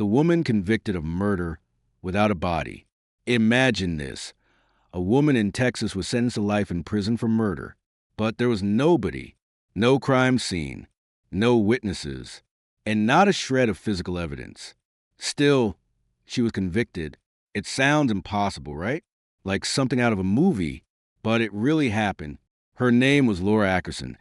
The woman convicted of murder without a body. Imagine this. A woman in Texas was sentenced to life in prison for murder, but there was nobody, no crime scene, no witnesses, and not a shred of physical evidence. Still, she was convicted. It sounds impossible, right? Like something out of a movie, but it really happened. Her name was Laura Ackerson,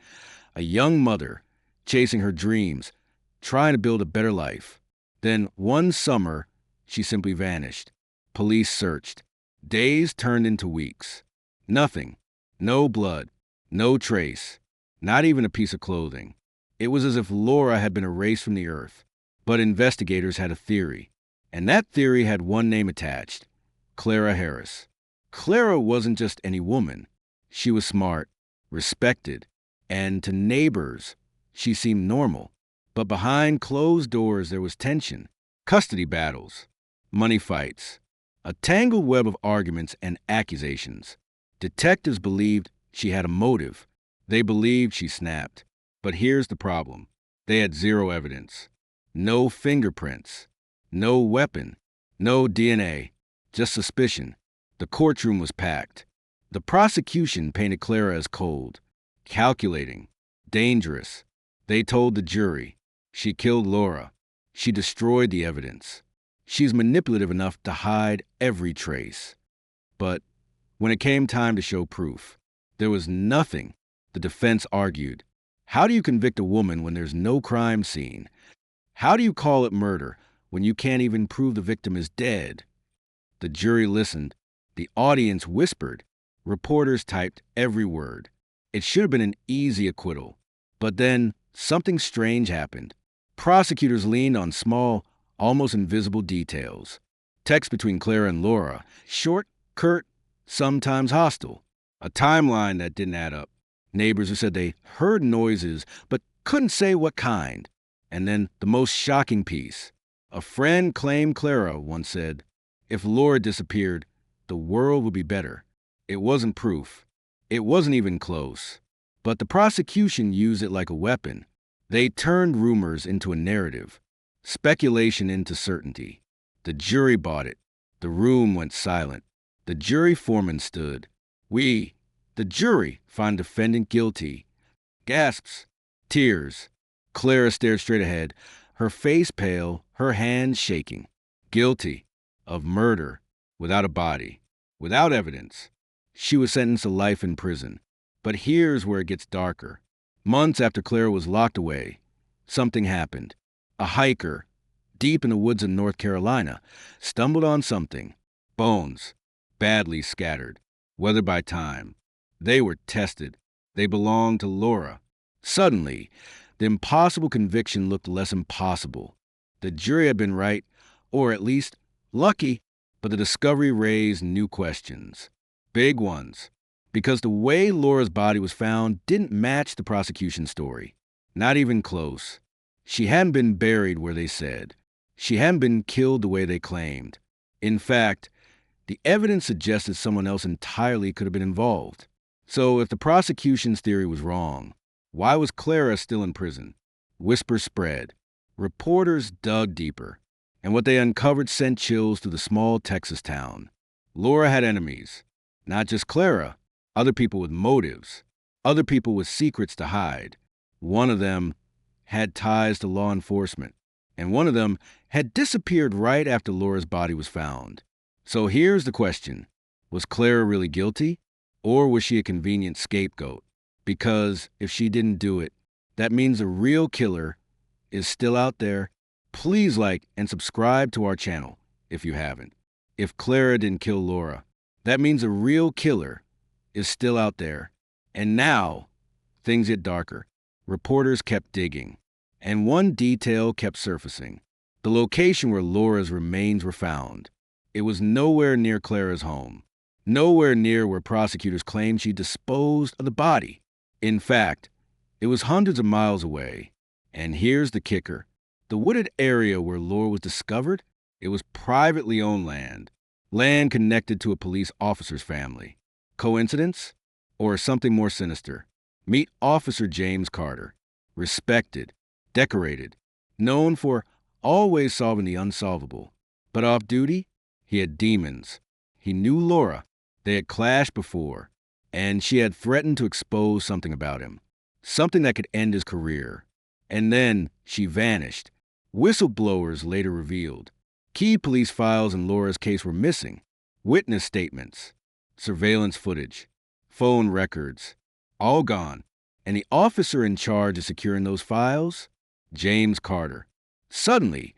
a young mother chasing her dreams, trying to build a better life. Then one summer, she simply vanished. Police searched. Days turned into weeks. Nothing. No blood. No trace. Not even a piece of clothing. It was as if Laura had been erased from the earth. But investigators had a theory. And that theory had one name attached: Clara Harris. Clara wasn't just any woman. She was smart, respected, and to neighbors, she seemed normal. But behind closed doors, there was tension, custody battles, money fights, a tangled web of arguments and accusations. Detectives believed she had a motive. They believed she snapped. But here's the problem. They had zero evidence. No fingerprints. No weapon. No DNA. Just suspicion. The courtroom was packed. The prosecution painted Clara as cold, calculating, dangerous. They told the jury, she killed Laura. She destroyed the evidence. She's manipulative enough to hide every trace. But when it came time to show proof, there was nothing. The defense argued. How do you convict a woman when there's no crime scene? How do you call it murder when you can't even prove the victim is dead? The jury listened. The audience whispered. Reporters typed every word. It should have been an easy acquittal. But then something strange happened. Prosecutors leaned on small, almost invisible details. Text between Clara and Laura, short, curt, sometimes hostile. A timeline that didn't add up. Neighbors who said they heard noises but couldn't say what kind. And then the most shocking piece. A friend claimed Clara once said, if Laura disappeared, the world would be better. It wasn't proof. It wasn't even close. But the prosecution used it like a weapon. They turned rumors into a narrative, speculation into certainty. The jury bought it. The room went silent. The jury foreman stood. We, the jury, find defendant guilty. Gasps. Tears. Clara stared straight ahead, her face pale, her hands shaking. Guilty of murder without a body, without evidence. She was sentenced to life in prison. But here's where it gets darker. Months after Clara was locked away, something happened. A hiker, deep in the woods of North Carolina, stumbled on something. Bones, badly scattered, weathered by time. They were tested. They belonged to Laura. Suddenly, the impossible conviction looked less impossible. The jury had been right, or at least lucky, but the discovery raised new questions. Big ones. Because the way Laura's body was found didn't match the prosecution's story. Not even close. She hadn't been buried where they said. She hadn't been killed the way they claimed. In fact, the evidence suggested someone else entirely could have been involved. So if the prosecution's theory was wrong, why was Clara still in prison? Whispers spread. Reporters dug deeper. And what they uncovered sent chills through the small Texas town. Laura had enemies. Not just Clara. Other people with motives. Other people with secrets to hide. One of them had ties to law enforcement. And one of them had disappeared right after Laura's body was found. So here's the question. Was Clara really guilty? Or was she a convenient scapegoat? Because if she didn't do it, that means the real killer is still out there. Please like and subscribe to our channel if you haven't. If Clara didn't kill Laura, that means the real killer is still out there. And now, things get darker. Reporters kept digging. And one detail kept surfacing. The location where Laura's remains were found. It was nowhere near Clara's home. Nowhere near where prosecutors claimed she disposed of the body. In fact, it was hundreds of miles away. And here's the kicker. The wooded area where Laura was discovered, it was privately owned land. Land connected to a police officer's family. Coincidence? Or something more sinister? Meet Officer James Carter. Respected, decorated, known for always solving the unsolvable. But off duty, he had demons. He knew Laura. They had clashed before, and she had threatened to expose something about him, something that could end his career. And then she vanished. Whistleblowers later revealed key police files in Laura's case were missing, witness statements, surveillance footage, phone records, all gone. And the officer in charge of securing those files? James Carter. Suddenly,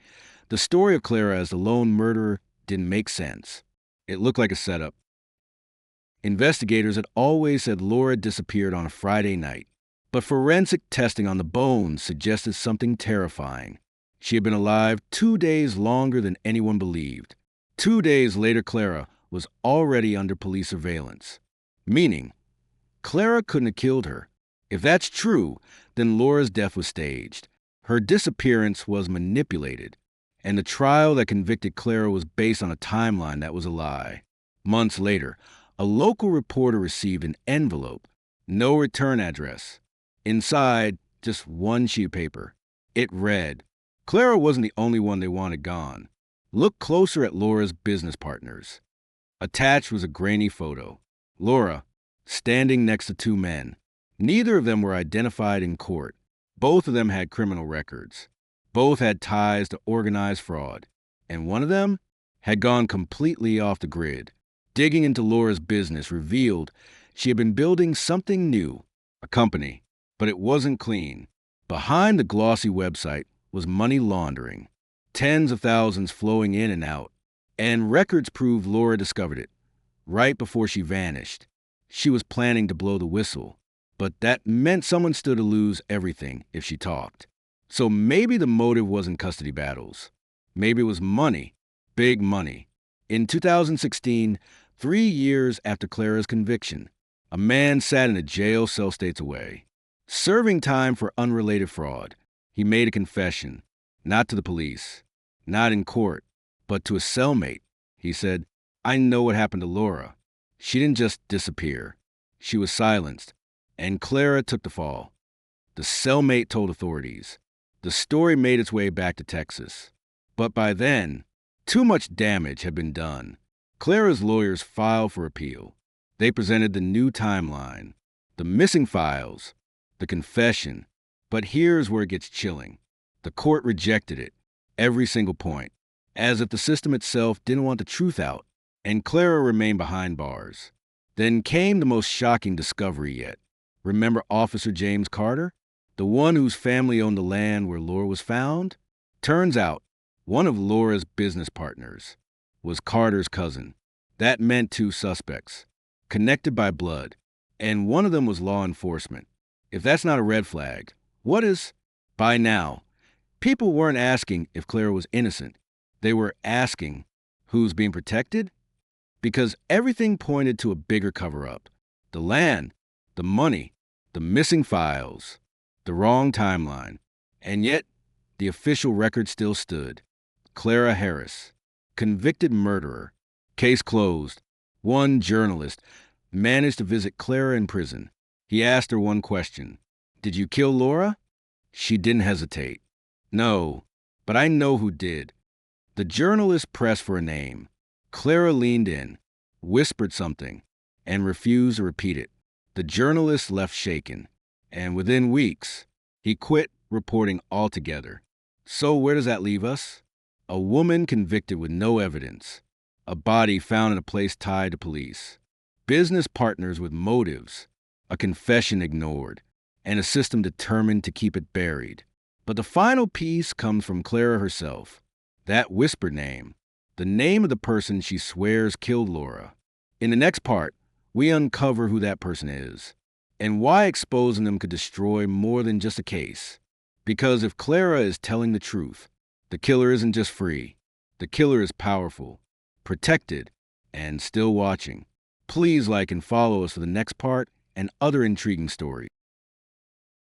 the story of Clara as the lone murderer didn't make sense. It looked like a setup. Investigators had always said Laura disappeared on a Friday night, but forensic testing on the bones suggested something terrifying. She had been alive 2 days longer than anyone believed. 2 days later, Clara was already under police surveillance. Meaning, Clara couldn't have killed her. If that's true, then Laura's death was staged. Her disappearance was manipulated, and the trial that convicted Clara was based on a timeline that was a lie. Months later, a local reporter received an envelope, no return address. Inside, just one sheet of paper. It read, Clara wasn't the only one they wanted gone. Look closer at Laura's business partners. Attached was a grainy photo. Laura, standing next to 2 men. Neither of them were identified in court. Both of them had criminal records. Both had ties to organized fraud. And one of them had gone completely off the grid. Digging into Laura's business revealed she had been building something new, a company, but it wasn't clean. Behind the glossy website was money laundering, tens of thousands flowing in and out, and records proved Laura discovered it right before she vanished. She was planning to blow the whistle, but that meant someone stood to lose everything if she talked. So maybe the motive wasn't custody battles. Maybe it was money, big money. In 2016, 3 years after Clara's conviction, a man sat in a jail cell states away, serving time for unrelated fraud. He made a confession, not to the police, not in court, but to a cellmate. He said, I know what happened to Laura. She didn't just disappear. She was silenced, and Clara took the fall. The cellmate told authorities. The story made its way back to Texas. But by then, too much damage had been done. Clara's lawyers filed for appeal. They presented the new timeline, the missing files, the confession. But here's where it gets chilling. The court rejected it, every single point, as if the system itself didn't want the truth out, and Clara remained behind bars. Then came the most shocking discovery yet. Remember Officer James Carter, the one whose family owned the land where Laura was found? Turns out, one of Laura's business partners was Carter's cousin. That meant 2 suspects, connected by blood, and one of them was law enforcement. If that's not a red flag, what is? By now, people weren't asking if Clara was innocent. They were asking who's being protected? Because everything pointed to a bigger cover-up. The land, the money, the missing files, the wrong timeline. And yet, the official record still stood. Clara Harris, convicted murderer. Case closed. One journalist managed to visit Clara in prison. He asked her one question. Did you kill Laura? She didn't hesitate. No, but I know who did. The journalist pressed for a name. Clara leaned in, whispered something, and refused to repeat it. The journalist left shaken, and within weeks, he quit reporting altogether. So where does that leave us? A woman convicted with no evidence. A body found in a place tied to police. Business partners with motives. A confession ignored. And a system determined to keep it buried. But the final piece comes from Clara herself. That whispered name. The name of the person she swears killed Laura. In the next part, we uncover who that person is. And why exposing them could destroy more than just a case. Because if Clara is telling the truth, the killer isn't just free. The killer is powerful, protected, and still watching. Please like and follow us for the next part and other intriguing stories.